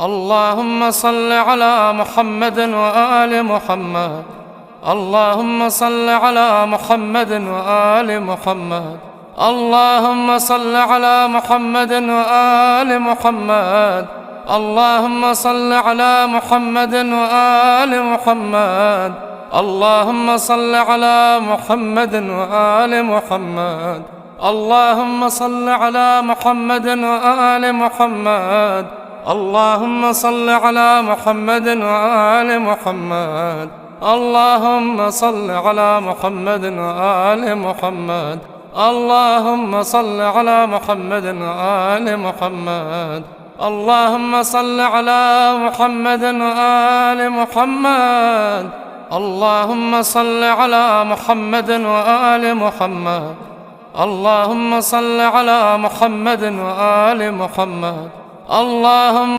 اللهم صل على محمد وآل محمد. اللهم صل على محمد وآل محمد. اللهم صل على محمد وآل محمد. اللهم صل على محمد وآل محمد. اللهم صل على محمد وآل محمد. اللهم صل على محمد وآل محمد. اللهم صل على محمد وآل محمد. اللهم صل على محمد وآل محمد. اللهم صل على محمد وآل محمد. اللهم صل على محمد وآل محمد. اللهم صل على محمد وآل محمد. اللهم صل على محمد وآل محمد. اللهم